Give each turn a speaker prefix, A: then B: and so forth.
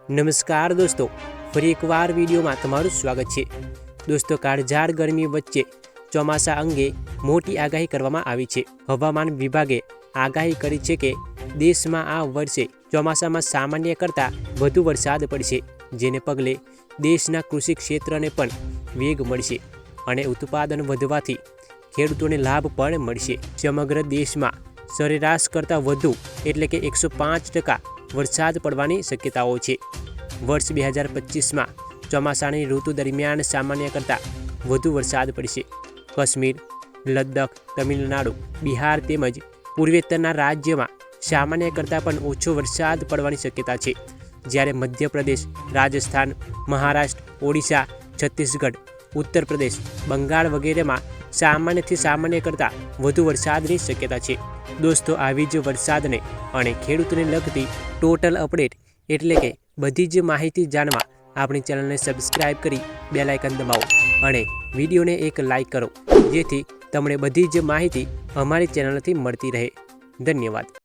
A: નમસ્કાર દોસ્તો, ફરી એકવાર વિડીયોમાં તમારું સ્વાગત છે। દોસ્તો, કાળઝાળ ગરમી વચ્ચે ચોમાસા અંગે મોટી આગાહી કરવામાં આવી છે। હવામાન વિભાગે આગાહી કરી છે કે દેશમાં આ વર્ષે ચોમાસામાં સામાન્ય કરતાં વધુ વરસાદ પડશે, જેને પગલે દેશના કૃષિ ક્ષેત્રને પણ વેગ મળશે અને ઉત્પાદન વધવાથી ખેડૂતોને લાભ પણ મળશે। સમગ્ર દેશમાં સરેરાશ કરતાં વધુ એટલે કે 105% વરસાદ પડવાની શક્યતાઓ છે। વર્ષ 2025માં ચોમાસાની ઋતુ દરમિયાન સામાન્ય કરતાં વધુ વરસાદ પડશે। કાશ્મીર, લદ્દાખ, તમિલનાડુ, બિહાર તેમજ પૂર્વોત્તરના રાજ્યમાં સામાન્ય કરતાં પણ ઓછો વરસાદ પડવાની શક્યતા છે, જ્યારે મધ્યપ્રદેશ, રાજસ્થાન, મહારાષ્ટ્ર, ઓડિશા, છત્તીસગઢ, ઉત્તર પ્રદેશ, બંગાળ વગેરેમાં સામાન્યથી સામાન્ય કરતાં વધુ વરસાદની શક્યતા છે। દોસ્તો, આવી જ વરસાદને અને ખેડૂતોને લગતી ટોટલ અપડેટ એટલે કે બધી જ માહિતી જાણવા આપણી ચેનલને સબસ્ક્રાઇબ કરી બેલ આઇકન દબાવો અને વિડીયોને એક લાઇક કરો, જેથી તમને બધી જ માહિતી અમારી ચેનલથી મળતી રહે। ધન્યવાદ।